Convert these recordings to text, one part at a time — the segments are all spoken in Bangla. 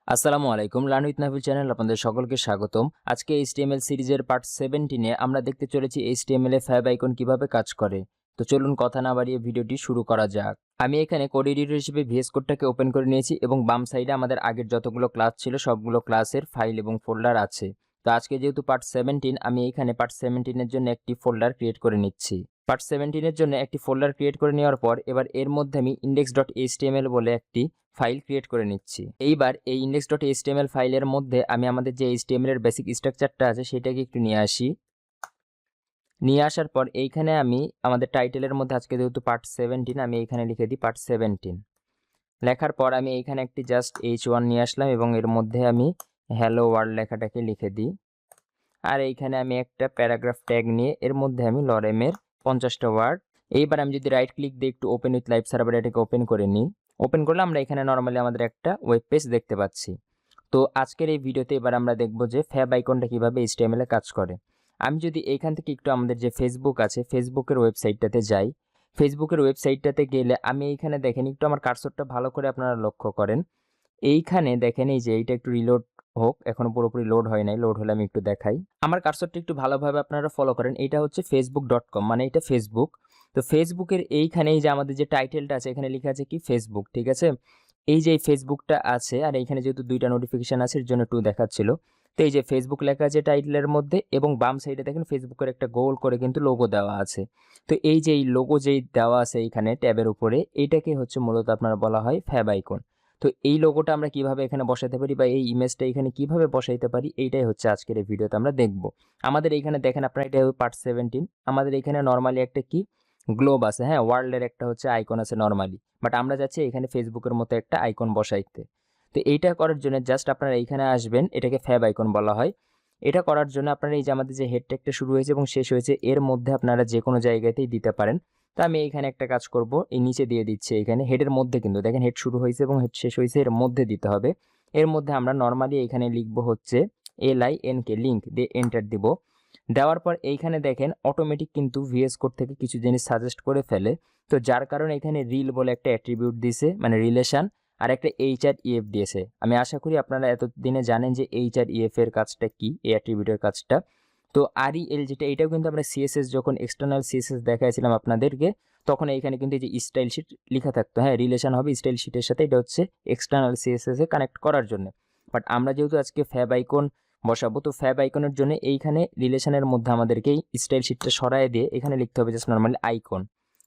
আসসালামু আলাইকুম, লার্ন উইথ নাহিদ চ্যানেল আপনাদের সকলকে স্বাগতম। আজকে HTML সিরিজের পার্ট 17 এ আমরা দেখতে চলেছি HTML এ ফ্যাব আইকন কিভাবে কাজ করে। তো চলুন কথা না বাড়িয়ে ভিডিওটি শুরু করা যাক। আমি এখানে কোড এডিটর হিসেবে VS কোডটাকে ওপেন করে নিয়েছি এবং বাম সাইডে আমাদের আগের যতগুলো ক্লাস ছিল সবগুলো ক্লাসের ফাইল এবং ফোল্ডার আছে। তো আজকে যেহেতু পার্ট 17, আমি এইখানে পার্ট 17 এর জন্য একটি ফোল্ডার ক্রিয়েট করে নিচ্ছি। পার্ট 17 এর জন্য একটি ফোল্ডার ক্রিয়েট করে নেওয়ার পর এবার এর মধ্যে আমি index.html বলে একটি ফাইল ক্রিয়েট করে নিচ্ছি। এইবার এই index.html ফাইলের মধ্যে আমি আমাদের যে HTML এর বেসিক স্ট্রাকচারটা আছে সেটাকে একটু নিয়ে আসি। নিয়ে আসার পর এইখানে আমি আমাদের টাইটেলের মধ্যে আজকে যেহেতু পার্ট 17, আমি এইখানে লিখে দিই পার্ট 17। লেখার পর আমি এইখানে একটি জাস্ট h1 নিয়ে আসলাম এবং এর মধ্যে আমি হ্যালো ওয়ার্ল্ড লেখাটাকে লিখে দিই। আর এইখানে আমি একটা প্যারাগ্রাফ ট্যাগ নিয়ে এর মধ্যে আমি লরেমের 50টা ওয়ার্ড। এইবার আমি যদি রাইট ক্লিক দিয়ে একটু ওপেন উইথ লাইভ সার্ভার এটাকে ওপেন করে নিই, ওপেন করলে আমরা এখানে নর্মালি আমাদের একটা ওয়েব পেজ দেখতে পাচ্ছি। তো আজকের এই ভিডিওতে এবার আমরা দেখব যে ফ্যাব আইকনটা কিভাবে HTML এ কাজ করে। আমি যদি এইখান থেকে একটু আমাদের যে ফেসবুক আছে ফেসবুকের ওয়েবসাইটটাতে যাই, ফেসবুকের ওয়েবসাইটটাতে গেলে আমি এইখানে দেখেন একটু আমার কার্সরটা ভালো করে আপনারা লক্ষ্য করেন। এইখানে দেখেন এই যে এইটা একটু রিলোড হোক, এখনো পুরোপুরি লোড হয় নাই, লোড হলে আমি একটু দেখাই। আমার কার্সরটা একটু ভালোভাবে আপনারা ফলো করেন। এটা হচ্ছে facebook.com, মানে এটা ফেসবুক। তো ফেসবুকের এইখানে এই যে আমাদের যে টাইটেলটা আছে এখানে লেখা আছে কি ফেসবুক, ঠিক আছে। এই যে ফেসবুকটা আছে আর এইখানে যেহেতু দুইটা নোটিফিকেশন আছে এর জন্য 2 দেখাচ্ছিল। তো এই যে ফেসবুক লেখা আছে টাইটেলের মধ্যে এবং বাম সাইডে দেখেন ফেসবুকের একটা গোল করে কিন্তু লোগো দেওয়া আছে। তো এই যে এই লোগো যেই দেওয়া আছে এইখানে ট্যাবের উপরে, এইটাকে হচ্ছে মূলত আপনার বলা হয় ফ্যাব আইকন। তো এই লোগোটা আমরা কিভাবে এখানে বসাতে পারি বা এই ইমেজটা এখানে কিভাবে বসাইতে পারি, এইটাই হচ্ছে আজকের এই ভিডিওতে আমরা দেখব। আমাদের এইখানে দেখেন আপনারা, এটা পার্ট 17। আমাদের এখানে নরমালি একটা কি গ্লোব আছে, হ্যাঁ, ওয়ার্ল্ডের একটা হচ্ছে আইকন আছে নরমালি, বাট আমরা যাচ্ছি এখানে ফেসবুকের মতো একটা আইকন বসাইতে। তো এইটা করার জন্য জাস্ট আপনারা এইখানে আসবেন, এটাকে ফ্যাব আইকন বলা হয়। এটা করার জন্য আপনারা এই যে আমাদের যে হেড ট্যাগটা শুরু হয়েছে এবং শেষ হয়েছে এর মধ্যে আপনারা যে কোনো জায়গাতেই দিতে পারেন। তো আমি এইখানে একটা কাজ করব, এই নিচে দিয়ে দিচ্ছি। এখানে হেডের মধ্যে কিন্তু দেখেন হেড শুরু হয়েছে এবং হেড শেষ হয়েছে, এর মধ্যে দিতে হবে। এর মধ্যে আমরা নর্মালি এখানে লিখব হচ্ছে LINK, লিঙ্ক দিয়ে এন্টার দিব। দেওয়ার পর এইখানে দেখেন অটোমেটিক কিন্তু VS কোড থেকে কিছু জিনিস সাজেস্ট করে ফেলে। তো যার কারণে এখানে রিল বলে একটা অ্যাট্রিবিউট দিয়েছে, মানে রিলেশন, আর একটা HREF দিয়েছে। আমি আশা করি আপনারা এতদিনে জানেন যে HREF এর কাজটা কি, এই অ্যাট্রিবিউটের কাজটা। তো REL যেটা, এটাও কিন্তু আমরা CSS যখন এক্সটার্নাল CSS দেখাইছিলাম আপনাদেরকে, তখন এইখানে কিন্তু এই যে স্টাইল শিট লেখা থাকতো, হ্যাঁ, রিলেশন হবে স্টাইল শিটের সাথে, এটা হচ্ছে এক্সটার্নাল CSS এ কানেক্ট করার জন্য। বাট আমরা যেহেতু আজকে ফ্যাব আইকন বসাবো, তো ফ্যাব আইকনের জন্য এইখানে রিলেশনের মধ্যে আমাদেরকে স্টাইল শিটটা সরায় দিয়ে এখানে লিখতে হবে জাস্ট নর্মালি আইকন,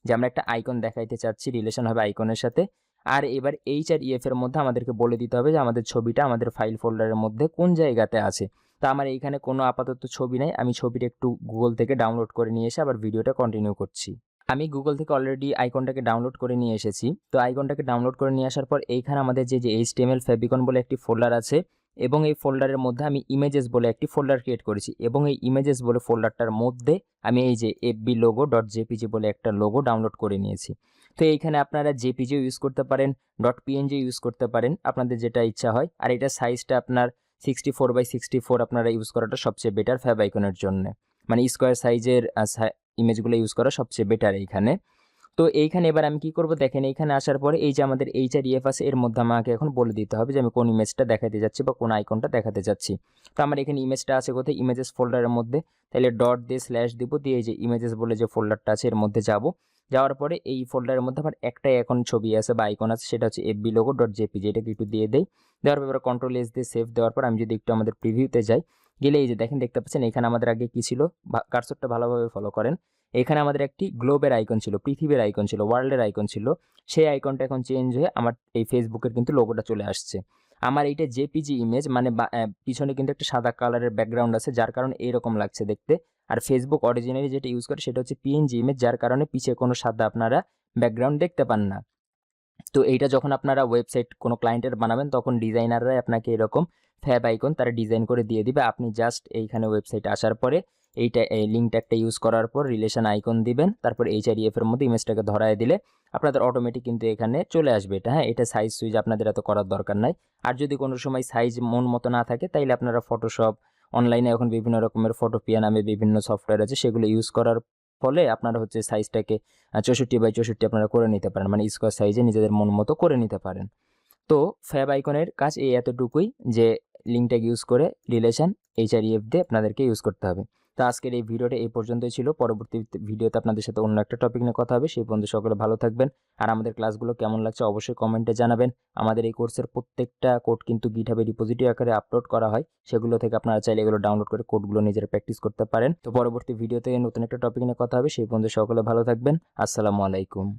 যে আমরা একটা আইকন দেখাইতে চাচ্ছি, রিলেশন হবে আইকনের সাথে। আর এবার HREF এর মধ্যে আমাদেরকে বলে দিতে হবে যে আমাদের ছবিটা আমাদের ফাইল ফোল্ডারের মধ্যে কোন জায়গাতে আছে। তো আমার এইখানে কোনো আপাতত ছবি নাই, আমি ছবিটা একটু গুগল থেকে ডাউনলোড করে নিয়ে এসে আবার ভিডিওটা কন্টিনিউ করছি। আমি গুগল থেকে অলরেডি আইকনটাকে ডাউনলোড করে নিয়ে এসেছি। তো আইকনটাকে ডাউনলোড করে নিয়ে আসার পর এইখানে আমাদের যে HTML ফেবিকন বলে একটি ফোল্ডার আছে এবং এই ফোল্ডারের মধ্যে আমি ইমেজেস বলে একটি ফোল্ডার ক্রিয়েট করেছি এবং এই ইমেজেস বলে ফোল্ডারটার মধ্যে আমি এই যে fblogo.jpg বলে একটা লোগো ডাউনলোড করে নিয়েছি। তো এইখানে আপনারা জেপিজিও ইউজ করতে পারেন, .png ইউজ করতে পারেন, আপনাদের যেটা ইচ্ছা হয়। আর এটা সাইজটা আপনার 64x64 আপনারা ইউজ করাটা সবচেয়ে বেটার ফ্যাব আইকনের জন্য, মানে স্কোয়ার সাইজের ইমেজগুলো ইউজ করা সবচেয়ে বেটার এইখানে। তো এইখানে এবার আমি কি করব, দেখেন এইখানে আসার পরে এই যে আমাদের HREF আছে এর মধ্যে আমাকে এখন বলে দিতে হবে যে আমি কোন ইমেজটা দেখাতে যাচ্ছি বা কোন আইকনটা দেখাতে যাচ্ছি। তো আমার এখানে ইমেজটা আছে কোথায়, ইমেজেস ফোল্ডারের মধ্যে। তাহলে ডট দিয়ে স্ল্যাশ দিব, দিয়ে এই যে ইমেজেস বলে যে ফোল্ডারটা আছে এর মধ্যে যাব। যাওয়ার পরে এই ফোল্ডারের মধ্যে আমার একটাই এখন ছবি আছে বা আইকন আছে, সেটা হচ্ছে fblogo.jpg, এটাকে একটু দিয়ে দেই। দেওয়ার পর Ctrl+S দিয়ে সেভ দেওয়ার পর আমি যদি একটু আমাদের প্রিভিউতে যাই, গেলে এই যে দেখেন দেখতে পাচ্ছেন এখানে আমাদের আগে কি ছিল, কার্সরটা ভালোভাবে ফলো করেন। এখানে আমাদের একটি গ্লোবের আইকন ছিল, পৃথিবীর আইকন ছিল, ওয়ার্ল্ডের আইকন ছিল। সেই আইকনটা এখন চেঞ্জ হয়ে আমার এই ফেসবুকের কিন্তু লোগোটা চলে আসছে। আমার এইটা জেপিজি ইমেজ, মানে পিছনে কিন্তু একটা সাদা কালারের ব্যাকগ্রাউন্ড আছে যার কারণে এইরকম লাগছে দেখতে। আর ফেসবুক অরিজিনালি যেটা ইউজ করে সেটা হচ্ছে পিএনজি ইমেজ, যার কারণে পিছে কোনো সাদা আপনারা ব্যাকগ্রাউন্ড দেখতে পান না। তো এইটা যখন আপনারা ওয়েবসাইট কোনো ক্লায়েন্টের বানাবেন তখন ডিজাইনাররাই আপনাকে এরকম ফ্যাব আইকন তারা ডিজাইন করে দিয়ে দিবে। আপনি জাস্ট এইখানে ওয়েবসাইটে আসার পরে এইটা এই লিঙ্ক ট্যাগটা ইউজ করার পর রিলেশন আইকন দিবেন, তারপর HREF এর মধ্যে ইমেজটাকে ধরায় দিলে আপনাদের অটোমেটিক কিন্তু এখানে চলে আসবে এটা। হ্যাঁ, এটা সাইজ সুইজ আপনাদের এত করার দরকার নাই। আর যদি কোনো সময় সাইজ মন মতো না থাকে তাইলে আপনারা ফটোশপ, অনলাইনে এখন বিভিন্ন রকমের ফটোপিয়া নামে বিভিন্ন সফটওয়্যার আছে, সেগুলো ইউজ করার ফলে আপনারা হচ্ছে সাইজটাকে 64x64 আপনারা করে নিতে পারেন, মানে স্কোয়ার সাইজে নিজেদের মন মতো করে নিতে পারেন। তো ফ্যাব আইকনের কাজ এই এতটুকুই যে লিঙ্কটাকে ইউজ করে রিলেশন href দিয়ে আপনাদেরকে ইউজ করতে হবে। তো আজকের এই ভিডিওটা এই পর্যন্তই ছিল। পরবর্তী ভিডিওতে আপনাদের সাথে অন্য একটা টপিক নিয়ে কথা হবে। সেই পর্যন্ত সকলে ভালো থাকবেন। আর আমাদের ক্লাসগুলো কেমন লাগছে অবশ্যই কমেন্টে জানাবেন। আমাদের এই কোর্সের প্রত্যেকটা কোড কিন্তু গিটহাবে রিপোজিটরি আকারে আপলোড করা হয়। সেগুলো থেকে আপনারা চাইলে এগুলো ডাউনলোড করে কোডগুলো নিজেরা প্র্যাকটিস করতে পারেন। তো পরবর্তী ভিডিওতে নতুন একটা টপিক নিয়ে কথা হবে। সেই পর্যন্ত সকলে ভালো থাকবেন। আসসালামু আলাইকুম।